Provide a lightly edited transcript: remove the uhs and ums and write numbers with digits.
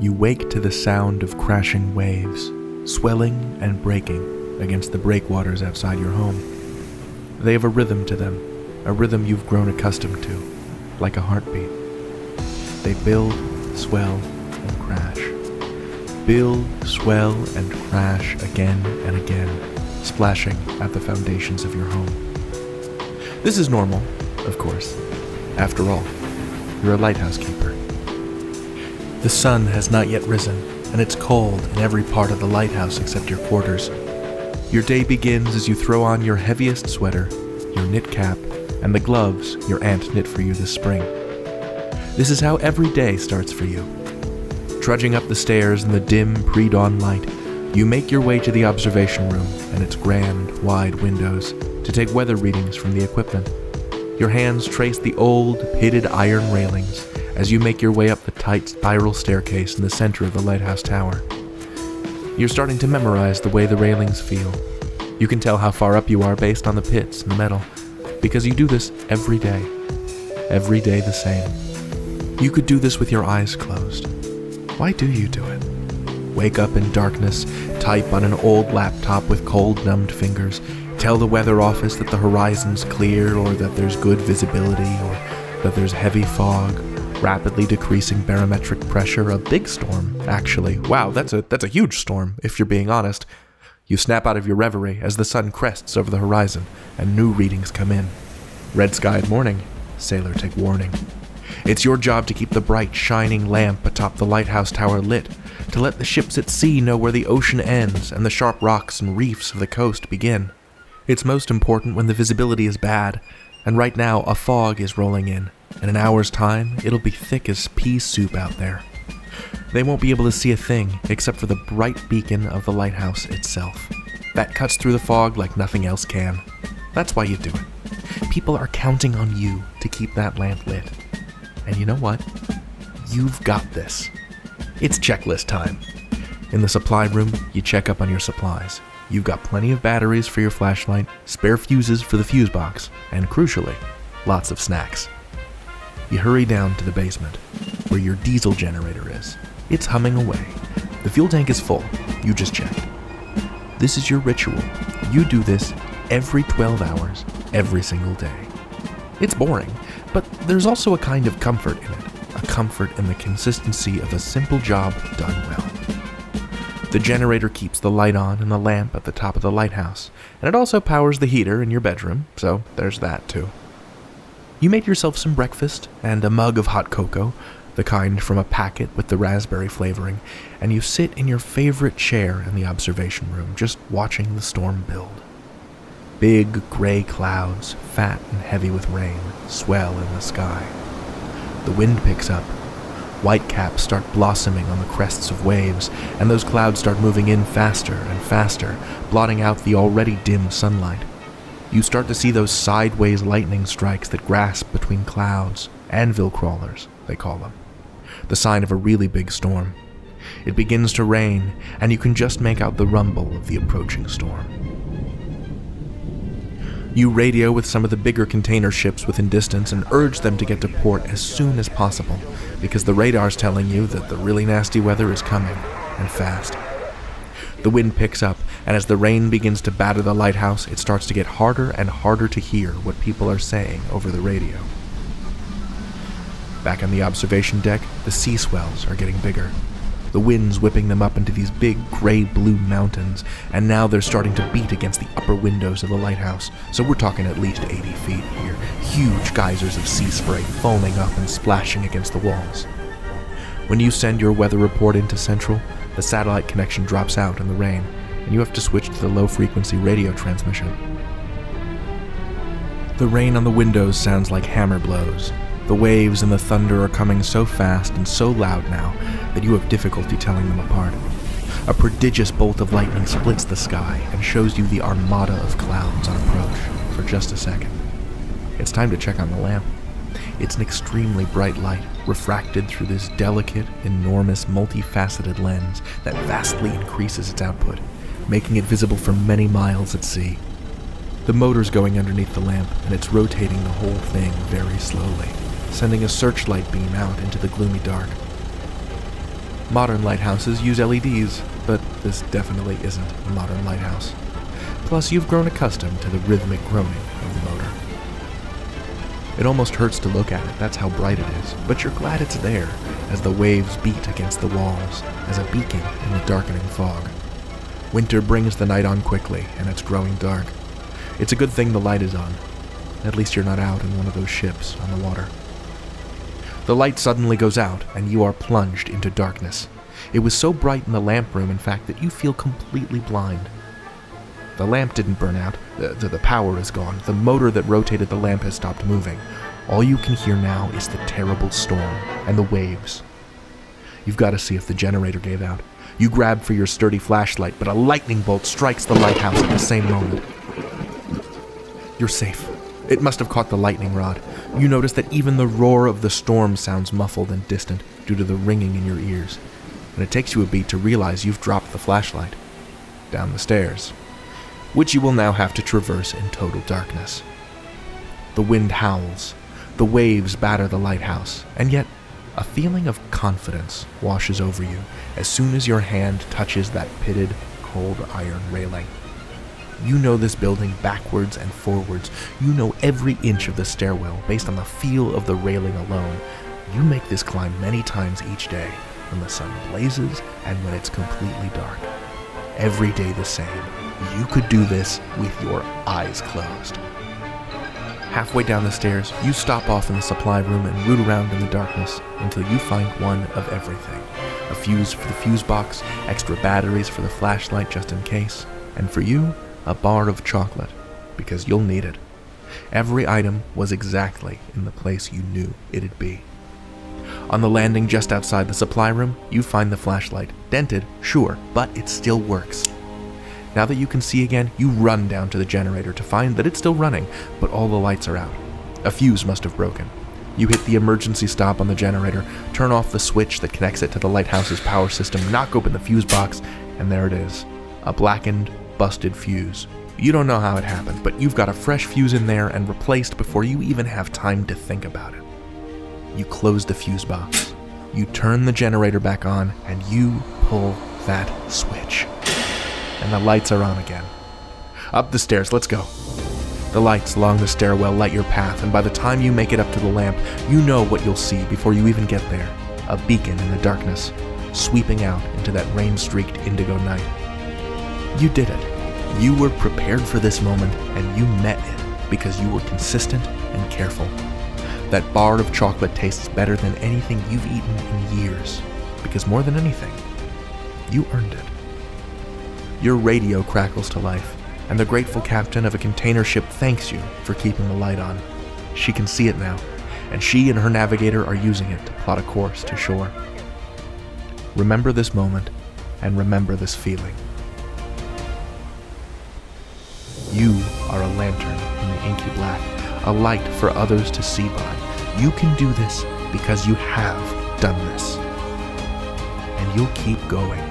You wake to the sound of crashing waves, swelling and breaking against the breakwaters outside your home. They have a rhythm to them, a rhythm you've grown accustomed to, like a heartbeat. They build, swell, and crash. Build, swell, and crash again and again, splashing at the foundations of your home. This is normal, of course. After all, you're a lighthouse keeper. The sun has not yet risen, and it's cold in every part of the lighthouse except your quarters. Your day begins as you throw on your heaviest sweater, your knit cap, and the gloves your aunt knit for you this spring. This is how every day starts for you. Trudging up the stairs in the dim pre-dawn light, you make your way to the observation room and its grand, wide windows to take weather readings from the equipment. Your hands trace the old, pitted iron railings as you make your way up the tight spiral staircase in the center of the lighthouse tower. You're starting to memorize the way the railings feel. You can tell how far up you are based on the pits and the metal, because you do this every day the same. You could do this with your eyes closed. Why do you do it? Wake up in darkness, type on an old laptop with cold, numbed fingers, tell the weather office that the horizon's clear, or that there's good visibility, or that there's heavy fog, rapidly decreasing barometric pressure, a big storm, actually. Wow, that's a huge storm, if you're being honest. You snap out of your reverie as the sun crests over the horizon and new readings come in. Red skied morning, sailor take warning. It's your job to keep the bright, shining lamp atop the lighthouse tower lit, to let the ships at sea know where the ocean ends and the sharp rocks and reefs of the coast begin. It's most important when the visibility is bad, and right now a fog is rolling in. In an hour's time, it'll be thick as pea soup out there. They won't be able to see a thing except for the bright beacon of the lighthouse itself. That cuts through the fog like nothing else can. That's why you do it. People are counting on you to keep that lamp lit. And you know what? You've got this. It's checklist time. In the supply room, you check up on your supplies. You've got plenty of batteries for your flashlight, spare fuses for the fuse box, and crucially, lots of snacks. You hurry down to the basement, where your diesel generator is. It's humming away. The fuel tank is full. You just checked. This is your ritual. You do this every 12 hours, every single day. It's boring, but there's also a kind of comfort in it. A comfort in the consistency of a simple job done well. The generator keeps the light on and the lamp at the top of the lighthouse, and it also powers the heater in your bedroom, so there's that too. You made yourself some breakfast and a mug of hot cocoa, the kind from a packet with the raspberry flavoring, and you sit in your favorite chair in the observation room, just watching the storm build. Big gray clouds, fat and heavy with rain, swell in the sky. The wind picks up. Whitecaps start blossoming on the crests of waves, and those clouds start moving in faster and faster, blotting out the already dim sunlight. You start to see those sideways lightning strikes that grasp between clouds, anvil crawlers, they call them. The sign of a really big storm. It begins to rain, and you can just make out the rumble of the approaching storm. You radio with some of the bigger container ships within distance and urge them to get to port as soon as possible, because the radar's telling you that the really nasty weather is coming, and fast. The wind picks up, and as the rain begins to batter the lighthouse, it starts to get harder and harder to hear what people are saying over the radio. Back on the observation deck, the sea swells are getting bigger. The wind's whipping them up into these big gray-blue mountains, and now they're starting to beat against the upper windows of the lighthouse, so we're talking at least 80 feet here. Huge geysers of sea spray foaming up and splashing against the walls. When you send your weather report into Central, the satellite connection drops out in the rain, and you have to switch to the low-frequency radio transmission. The rain on the windows sounds like hammer blows. The waves and the thunder are coming so fast and so loud now that you have difficulty telling them apart. A prodigious bolt of lightning splits the sky and shows you the armada of clouds on approach for just a second. It's time to check on the lamp. It's an extremely bright light, refracted through this delicate, enormous, multifaceted lens that vastly increases its output, making it visible for many miles at sea. The motor's going underneath the lamp, and it's rotating the whole thing very slowly, sending a searchlight beam out into the gloomy dark. Modern lighthouses use LEDs, but this definitely isn't a modern lighthouse. Plus, you've grown accustomed to the rhythmic groaning of the motor. It almost hurts to look at it, that's how bright it is, but you're glad it's there, as the waves beat against the walls, as a beacon in the darkening fog. Winter brings the night on quickly, and it's growing dark. It's a good thing the light is on. At least you're not out in one of those ships on the water. The light suddenly goes out, and you are plunged into darkness. It was so bright in the lamp room, in fact, that you feel completely blind. The lamp didn't burn out. The power is gone. The motor that rotated the lamp has stopped moving. All you can hear now is the terrible storm and the waves. You've got to see if the generator gave out. You grab for your sturdy flashlight, but a lightning bolt strikes the lighthouse at the same moment. You're safe. It must have caught the lightning rod. You notice that even the roar of the storm sounds muffled and distant due to the ringing in your ears. And it takes you a beat to realize you've dropped the flashlight down the stairs, which you will now have to traverse in total darkness. The wind howls, the waves batter the lighthouse, and yet a feeling of confidence washes over you as soon as your hand touches that pitted, cold iron railing. You know this building backwards and forwards. You know every inch of the stairwell based on the feel of the railing alone. You make this climb many times each day, when the sun blazes and when it's completely dark. Every day the same. You could do this with your eyes closed. Halfway down the stairs, you stop off in the supply room and root around in the darkness until you find one of everything. A fuse for the fuse box, extra batteries for the flashlight just in case, and for you, a bar of chocolate, because you'll need it. Every item was exactly in the place you knew it'd be. On the landing just outside the supply room, you find the flashlight. Dented, sure, but it still works. Now that you can see again, you run down to the generator to find that it's still running, but all the lights are out. A fuse must have broken. You hit the emergency stop on the generator, turn off the switch that connects it to the lighthouse's power system, knock open the fuse box, and there it is. A blackened, busted fuse. You don't know how it happened, but you've got a fresh fuse in there and replaced before you even have time to think about it. You close the fuse box. You turn the generator back on, and you pull that switch. And the lights are on again. Up the stairs, let's go. The lights along the stairwell light your path, and by the time you make it up to the lamp, you know what you'll see before you even get there. A beacon in the darkness, sweeping out into that rain-streaked indigo night. You did it. You were prepared for this moment, and you met it because you were consistent and careful. That bar of chocolate tastes better than anything you've eaten in years, because more than anything, you earned it. Your radio crackles to life, and the grateful captain of a container ship thanks you for keeping the light on. She can see it now, and she and her navigator are using it to plot a course to shore. Remember this moment, and remember this feeling. You are a lantern in the inky black, a light for others to see by. You can do this because you have done this. And you'll keep going.